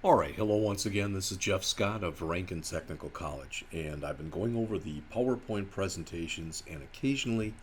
Alright, hello once again. This is Jeff Scott of Rankin Technical College, and I've been going over the PowerPoint presentations and occasionally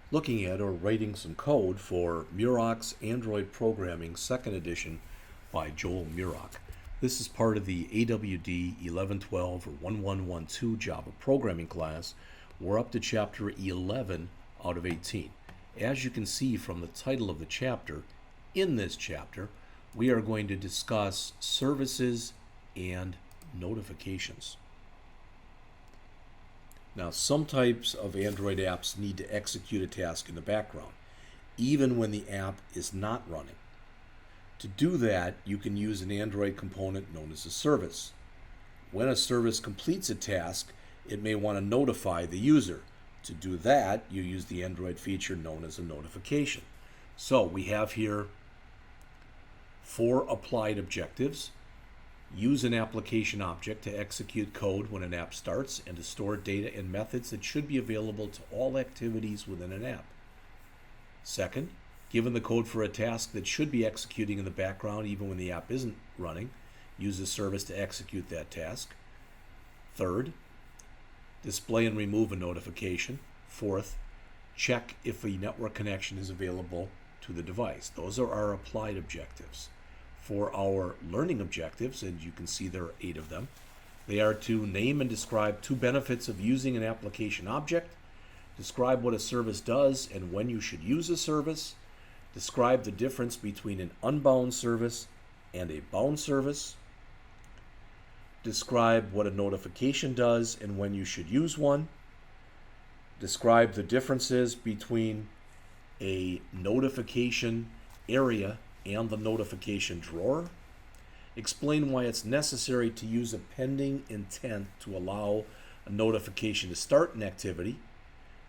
looking at or writing some code for Murock's Android Programming 2nd edition by Joel Murock. This is part of the AWD1112 or 1112 Java programming class. We're up to chapter 11 out of 18. As you can see from the title of the chapter, in this chapter, we are going to discuss services and notifications. Now, some types of Android apps need to execute a task in the background, even when the app is not running. To do that, you can use an Android component known as a service. When a service completes a task, it may want to notify the user. To do that, you use the Android feature known as a notification. So we have here 4 applied objectives. Use an application object to execute code when an app starts and to store data and methods that should be available to all activities within an app. Second, given the code for a task that should be executing in the background even when the app isn't running, use a service to execute that task. Third, display and remove a notification. Fourth, check if a network connection is available to the device. Those are our applied objectives. For our learning objectives, and you can see there are 8 of them, they are to name and describe 2 benefits of using an application object, describe what a service does and when you should use a service, describe the difference between an unbound service and a bound service, describe what a notification does and when you should use one, describe the differences between a notification area and the notification drawer, explain why it's necessary to use a pending intent to allow a notification to start an activity,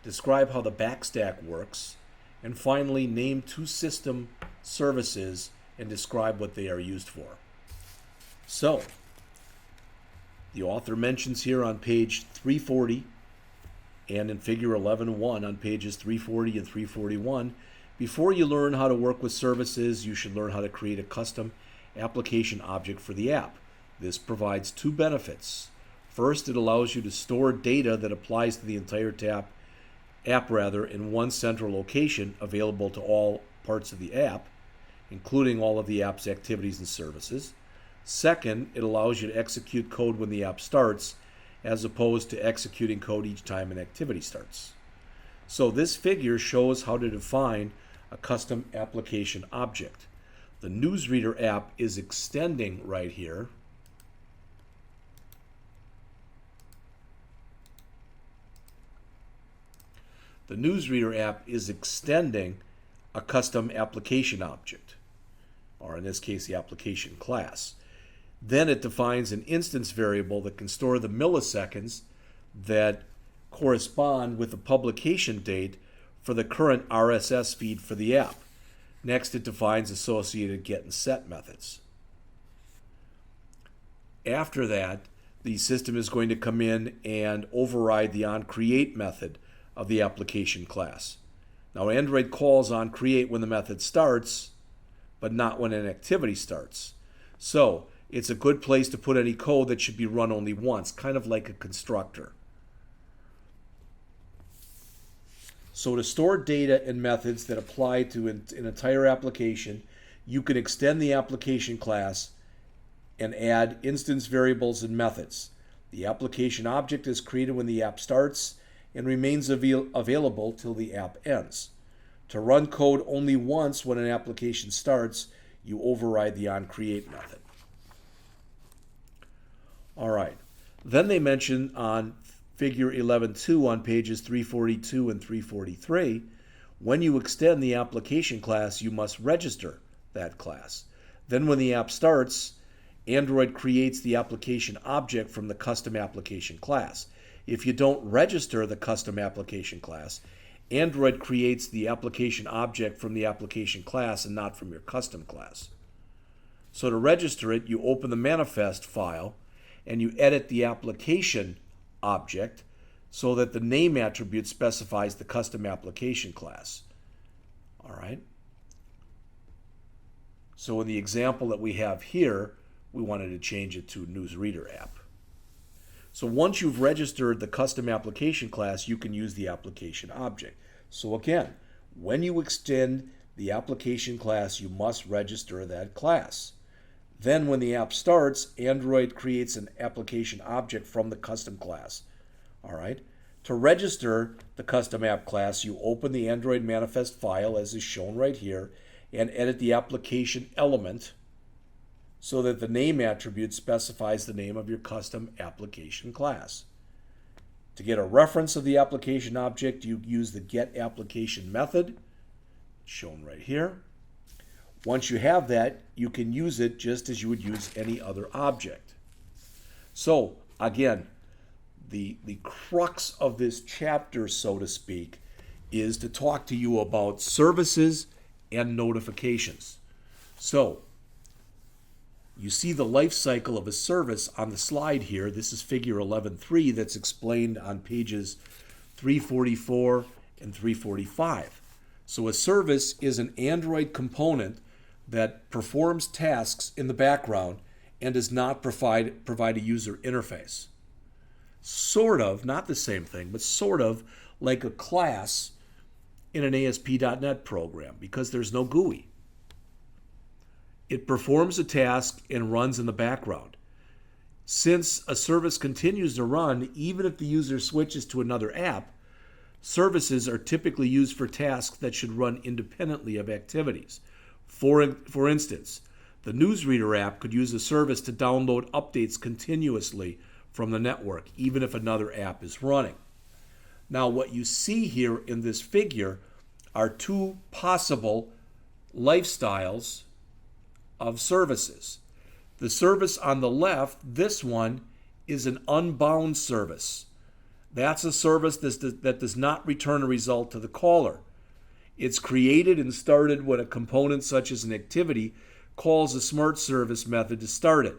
describe how the backstack works, and finally name 2 system services and describe what they are used for. So, the author mentions here on page 340 and in figure 11.1 on pages 340 and 341, before you learn how to work with services, you should learn how to create a custom application object for the app. This provides 2 benefits. First, it allows you to store data that applies to the entire app in one central location available to all parts of the app, including all of the app's activities and services. Second, it allows you to execute code when the app starts, as opposed to executing code each time an activity starts. So this figure shows how to define a custom application object. The newsreader app is extending right here. The newsreader app is extending a custom application object, or in this case, the application class. Then it defines an instance variable that can store the milliseconds that correspond with the publication date for the current RSS feed for the app. Next, it defines associated get and set methods. After that, the system is going to come in and override the onCreate method of the application class. Now, Android calls onCreate when the method starts, but not when an activity starts. So, it's a good place to put any code that should be run only once, kind of like a constructor. So to store data and methods that apply to an entire application, you can extend the application class and add instance variables and methods. The application object is created when the app starts and remains available till the app ends. To run code only once when an application starts, you override the onCreate method. All right. Then they mention on figure 11.2 on pages 342 and 343, when you extend the application class, you must register that class. Then when the app starts, Android creates the application object from the custom application class. If you don't register the custom application class, Android creates the application object from the application class and not from your custom class. So to register it, you open the manifest file and you edit the application object so that the name attribute specifies the custom application class. All right. So in the example that we have here, we wanted to change it to newsreader app. So once you've registered the custom application class, you can use the application object. So again, when you extend the application class, you must register that class. Then when the app starts, Android creates an application object from the custom class. All right. To register the custom app class, you open the Android manifest file as is shown right here and edit the application element so that the name attribute specifies the name of your custom application class. To get a reference of the application object, you use the getApplication method, shown right here. Once you have that, you can use it just as you would use any other object. So, again, the crux of this chapter, so to speak, is to talk to you about services and notifications. So, you see the life cycle of a service on the slide here. This is figure 11.3 that's explained on pages 344 and 345. So a service is an Android component that performs tasks in the background and does not provide a user interface. Sort of, not the same thing, but sort of like a class in an ASP.NET program because there's no GUI. It performs a task and runs in the background. Since a service continues to run, even if the user switches to another app, services are typically used for tasks that should run independently of activities. For instance, the newsreader app could use a service to download updates continuously from the network, even if another app is running. Now, what you see here in this figure are two possible lifestyles of services. The service on the left, this one, is an unbound service. That's a service that does not return a result to the caller. It's created and started when a component such as an activity calls a smart service method to start it.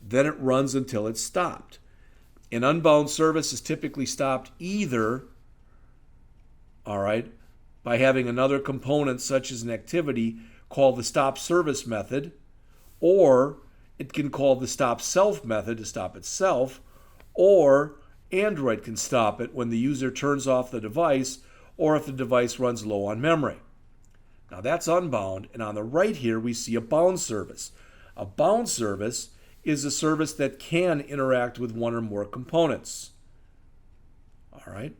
Then it runs until it's stopped. An unbound service is typically stopped either, by having another component such as an activity call the stop service method, or it can call the stop self method to stop itself, or Android can stop it when the user turns off the device or if the device runs low on memory. Now that's unbound, and on the right here we see a bound service. A bound service is a service that can interact with one or more components. All right.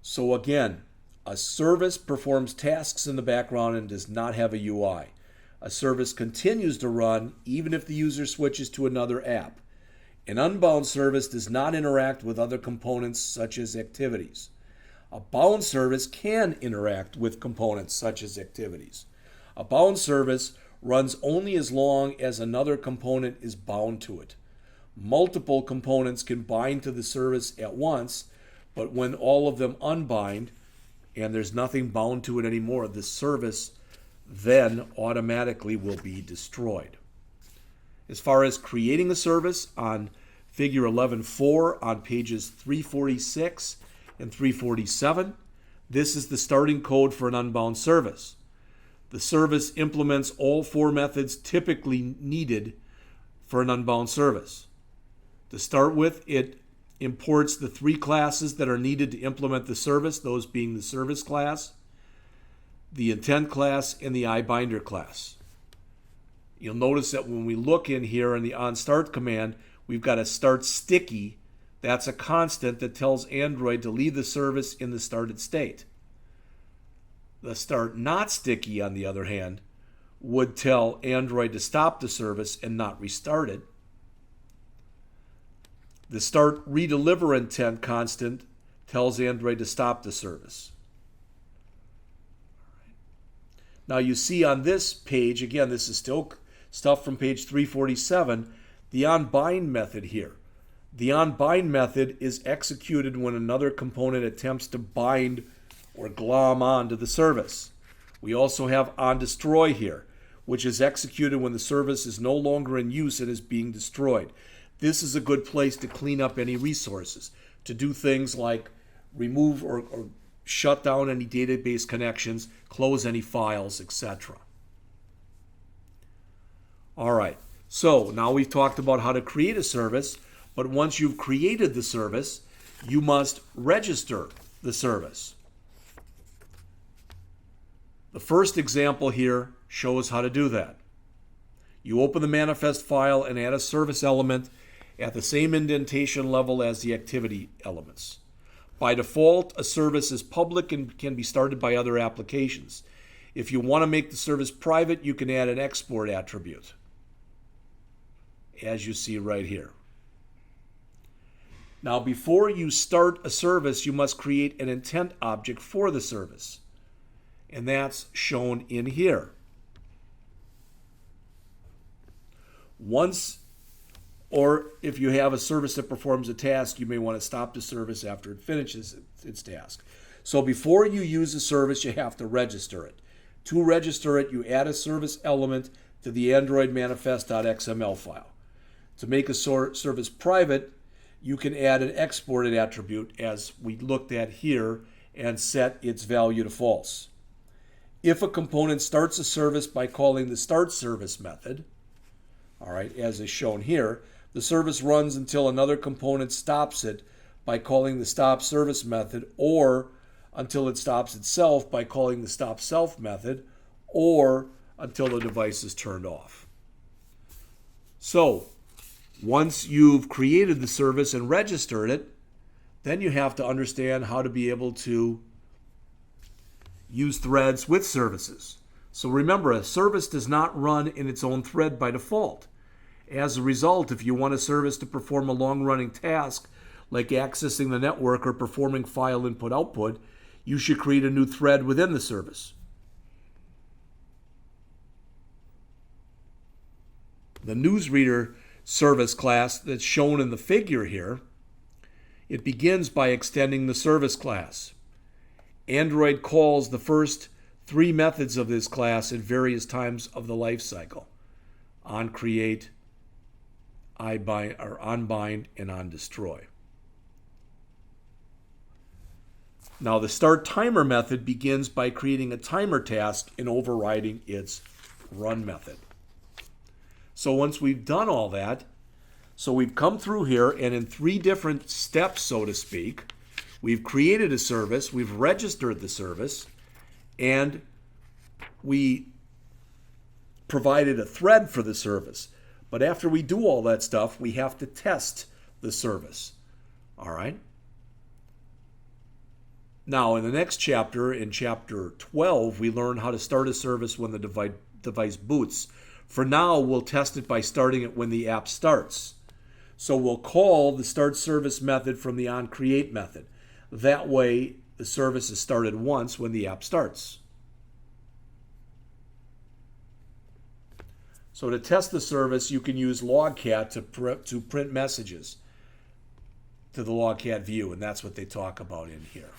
So again, a service performs tasks in the background and does not have a UI. A service continues to run even if the user switches to another app. An unbound service does not interact with other components such as activities. A bound service can interact with components such as activities. A bound service runs only as long as another component is bound to it. Multiple components can bind to the service at once, but when all of them unbind and there's nothing bound to it anymore, the service then automatically will be destroyed. As far as creating a service, on figure 11.4 on pages 346 and 347, this is the starting code for an unbound service. The service implements all four methods typically needed for an unbound service. To start with, it imports the three classes that are needed to implement the service, those being the service class, the intent class, and the iBinder class. You'll notice that when we look in here in the onStart command, we've got a start sticky. That's a constant that tells Android to leave the service in the started state. The start not sticky, on the other hand, would tell Android to stop the service and not restart it. The start redeliver intent constant tells Android to stop the service. Now you see on this page, again, this is still stuff from page 347, the onBind method here. The onBind method is executed when another component attempts to bind or glom onto the service. We also have onDestroy here, which is executed when the service is no longer in use and is being destroyed. This is a good place to clean up any resources, to do things like remove or shut down any database connections, close any files, etc. All right. So now we've talked about how to create a service, but once you've created the service, you must register the service. The first example here shows how to do that. You open the manifest file and add a service element at the same indentation level as the activity elements. By default, a service is public and can be started by other applications. If you want to make the service private, you can add an export attribute, as you see right here. Now, before you start a service, you must create an intent object for the service, and that's shown in here. Once, or if you have a service that performs a task, you may want to stop the service after it finishes its task. So before you use a service, you have to register it. To register it, you add a service element to the Android manifest.xml file. To make a service private, you can add an exported attribute, as we looked at here, and set its value to false. If a component starts a service by calling the start service method, all right, as is shown here, the service runs until another component stops it by calling the stop service method, or until it stops itself by calling the stop self method, or until the device is turned off. So, once you've created the service and registered it, then you have to understand how to be able to use threads with services. So remember, a service does not run in its own thread by default. As a result, if you want a service to perform a long-running task, like accessing the network or performing file input-output, you should create a new thread within the service. The newsreader service class that's shown in the figure here, it begins by extending the service class. Android calls the first three methods of this class at various times of the life cycle: onCreate, onBind, and onDestroy. Now, the start timer method begins by creating a timer task and overriding its run method. So once we've done all that, so we've come through here, and in three different steps, so to speak, we've created a service, we've registered the service, and we provided a thread for the service. But after we do all that stuff, we have to test the service. All right? Now, in the next chapter, in chapter 12, we learn how to start a service when the device boots. For now, we'll test it by starting it when the app starts. So we'll call the start service method from the onCreate method. That way, the service is started once when the app starts. So to test the service, you can use logcat to print messages to the logcat view, and that's what they talk about in here.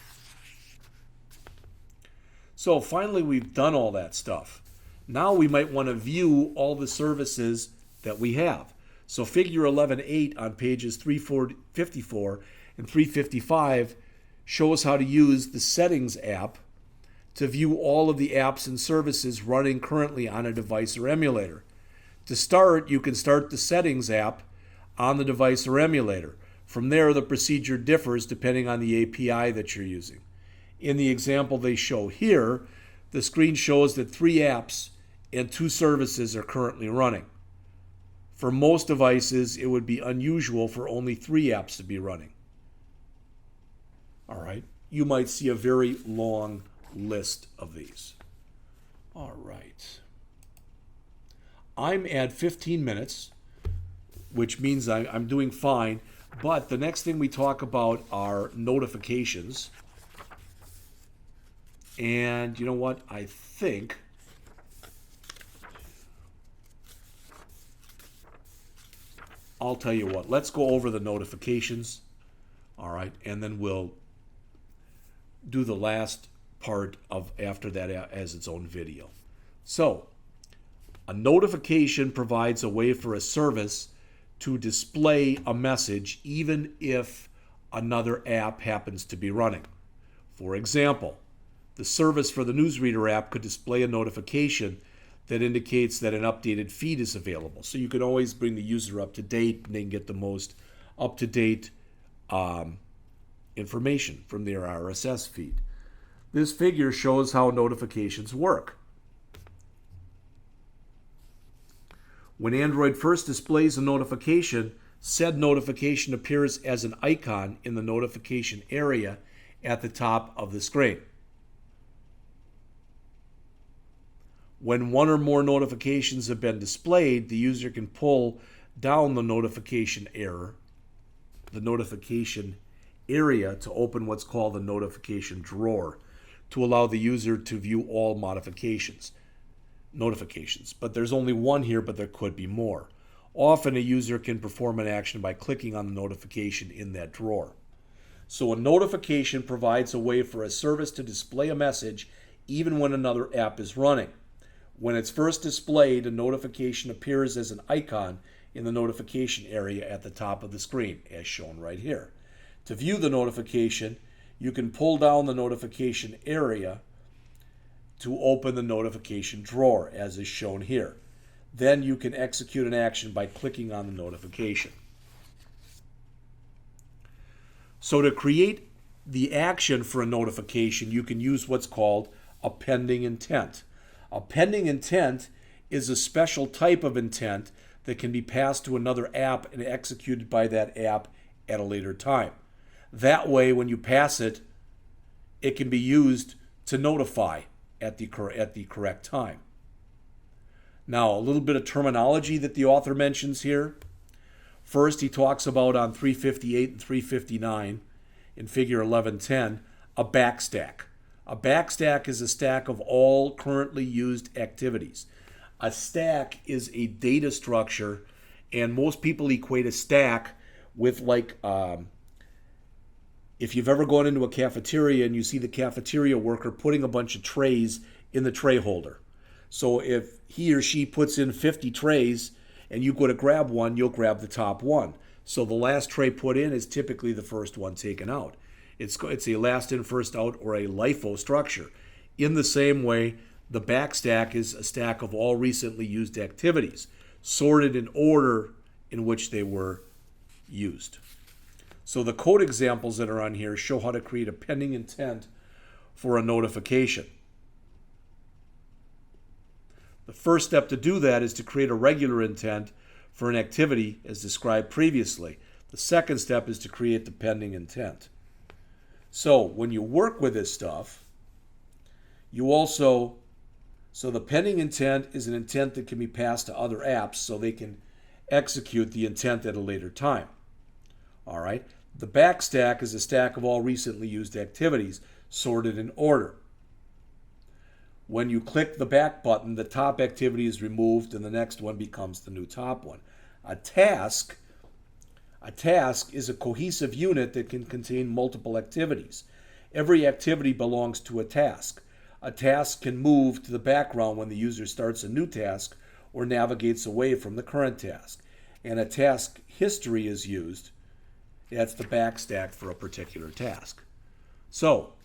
So finally, we've done all that stuff. Now we might want to view all the services that we have. So figure 11.8 on pages 354 and 355 shows how to use the Settings app to view all of the apps and services running currently on a device or emulator. To start, you can start the Settings app on the device or emulator. From there, the procedure differs depending on the API that you're using. In the example they show here, the screen shows that 3 apps and 2 services are currently running. For most devices, it would be unusual for only 3 apps to be running. All right, you might see a very long list of these. All right. I'm at 15 minutes, which means I'm doing fine, but the next thing we talk about are notifications. And you know what? I think I'll tell you what. Let's go over the notifications, all right, and then we'll do the last part of after that as its own video. So, a notification provides a way for a service to display a message even if another app happens to be running. For example, the service for the newsreader app could display a notification that indicates that an updated feed is available. So you can always bring the user up to date, and they can get the most up-to-date information from their RSS feed. This figure shows how notifications work. When Android first displays a notification, said notification appears as an icon in the notification area at the top of the screen. When one or more notifications have been displayed, the user can pull down the notification area to open what's called the notification drawer to allow the user to view all notifications. But there's only one here, but there could be more. Often a user can perform an action by clicking on the notification in that drawer. So a notification provides a way for a service to display a message even when another app is running. When it's first displayed, a notification appears as an icon in the notification area at the top of the screen, as shown right here. To view the notification, you can pull down the notification area to open the notification drawer, as is shown here. Then you can execute an action by clicking on the notification. So to create the action for a notification, you can use what's called a pending intent. A pending intent is a special type of intent that can be passed to another app and executed by that app at a later time. That way, when you pass it, it can be used to notify at the correct time. Now, a little bit of terminology that the author mentions here. First, he talks about on 358 and 359 in figure 1110, a backstack. A backstack is a stack of all currently used activities. A stack is a data structure, and most people equate a stack with if you've ever gone into a cafeteria and you see the cafeteria worker putting a bunch of trays in the tray holder. So if he or she puts in 50 trays and you go to grab one, you'll grab the top one. So the last tray put in is typically the first one taken out. It's a last in, first out, or a LIFO structure. In the same way, the backstack is a stack of all recently used activities, sorted in order in which they were used. So the code examples that are on here show how to create a pending intent for a notification. The first step to do that is to create a regular intent for an activity as described previously. The second step is to create the pending intent. So when you work with this stuff, so the pending intent is an intent that can be passed to other apps so they can execute the intent at a later time. All right. The backstack is a stack of all recently used activities sorted in order. When you click the back button, the top activity is removed and the next one becomes the new top one. A task is a cohesive unit that can contain multiple activities. Every activity belongs to a task. A task can move to the background when the user starts a new task or navigates away from the current task. And a task history is used. That's the backstack for a particular task. So,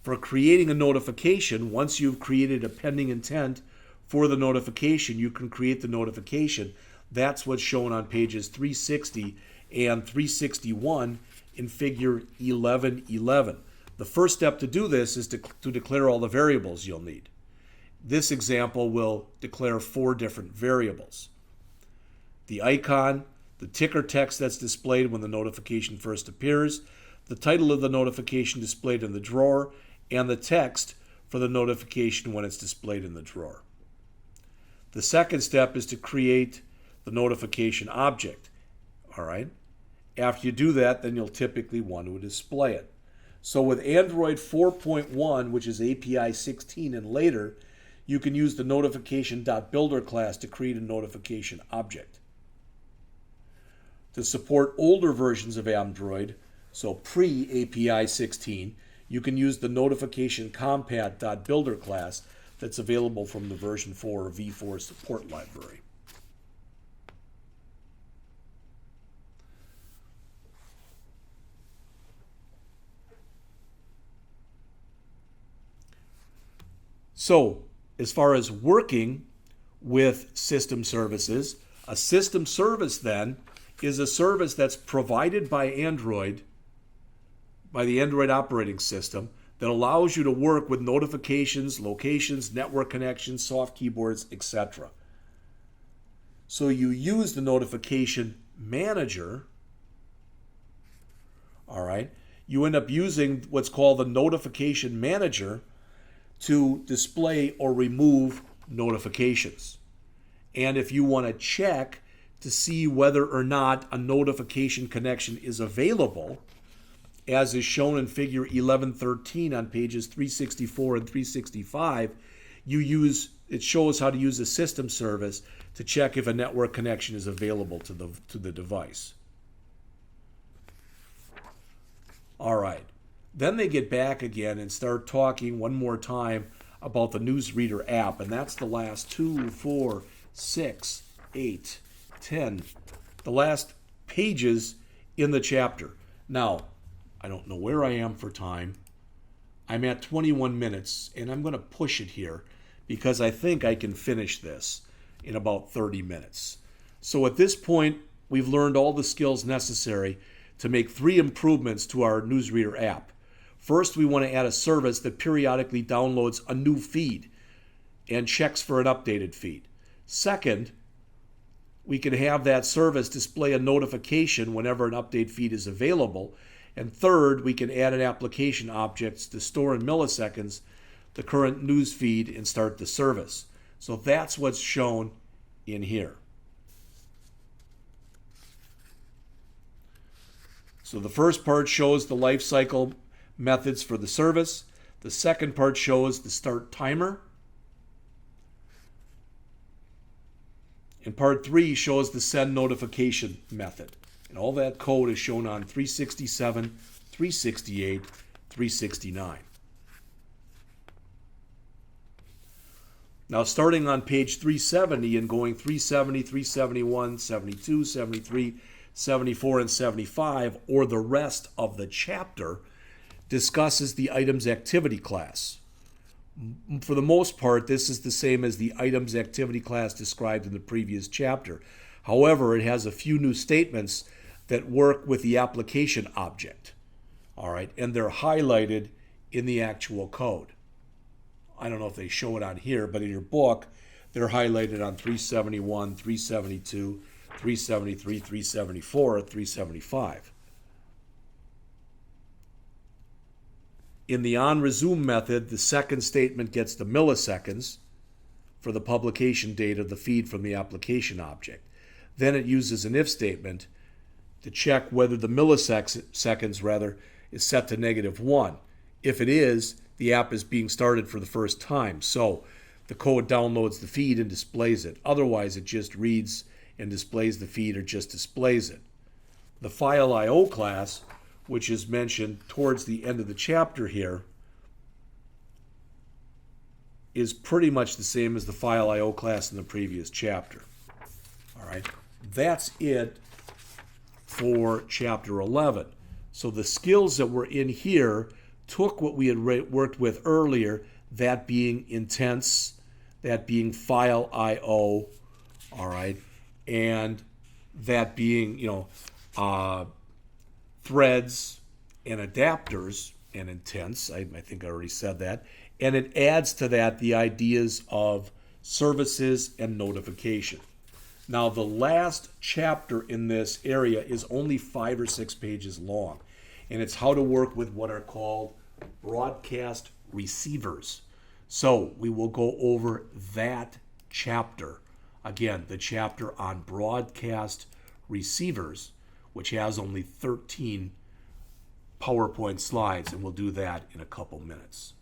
for creating a notification, once you've created a pending intent for the notification, you can create the notification. That's what's shown on pages 360 and 361 in figure 1111. The first step to do this is to declare all the variables you'll need. This example will declare 4 different variables. The icon, the ticker text that's displayed when the notification first appears, the title of the notification displayed in the drawer, and the text for the notification when it's displayed in the drawer. The second step is to create the notification object. All right. After you do that, then you'll typically want to display it. So with Android 4.1, which is API 16 and later, you can use the notification.builder class to create a notification object. To support older versions of Android, so pre-API 16, you can use the notification.compat.builder class that's available from the version 4 or v4 support library. So as far as working with system services, a system service then is a service that's provided by Android, by the Android operating system, that allows you to work with notifications, locations, network connections, soft keyboards, etc. So you use the notification manager, all right? You end up using what's called the notification manager to display or remove notifications. And if you want to check to see whether or not a notification connection is available, as is shown in figure 1113 on pages 364 and 365, it shows how to use a system service to check if a network connection is available to the device. All right. Then they get back again and start talking one more time about the newsreader app, and that's the last 2, 4, 6, 8, 10, the last pages in the chapter. Now, I don't know where I am for time. I'm at 21 minutes, and I'm going to push it here because I think I can finish this in about 30 minutes. So at this point, we've learned all the skills necessary to make 3 improvements to our newsreader app. First, we want to add a service that periodically downloads a new feed and checks for an updated feed. Second, we can have that service display a notification whenever an update feed is available. And third, we can add an application object to store in milliseconds the current news feed and start the service. So that's what's shown in here. So the first part shows the life cycle methods for the service. The second part shows the start timer. And part 3 shows the send notification method. And all that code is shown on 367, 368, 369. Now starting on page 370 and going 370, 371, 72, 73, 74, and 75, or the rest of the chapter, discusses the items activity class. For the most part, this is the same as the items activity class described in the previous chapter. However, it has a few new statements that work with the application object. All right, and they're highlighted in the actual code. I don't know if they show it on here, but in your book, they're highlighted on 371, 372, 373, 374, 375. In the onResume method, the second statement gets the milliseconds for the publication date of the feed from the application object. Then it uses an if statement to check whether the milliseconds is set to -1. If it is, the app is being started for the first time. So the code downloads the feed and displays it. Otherwise, it just reads and displays the feed or just displays it. The file IO class, which is mentioned towards the end of the chapter here, is pretty much the same as the file IO class in the previous chapter. All right, that's it for chapter 11. So the skills that were in here took what we had worked with earlier, that being intents, that being file IO, all right, and that being, threads and adapters and intents. I think I already said that. And it adds to that the ideas of services and notification. Now, the last chapter in this area is only 5 or 6 pages long, and it's how to work with what are called broadcast receivers. So we will go over that chapter. Again, the chapter on broadcast receivers, which has only 13 PowerPoint slides, and we'll do that in a couple minutes.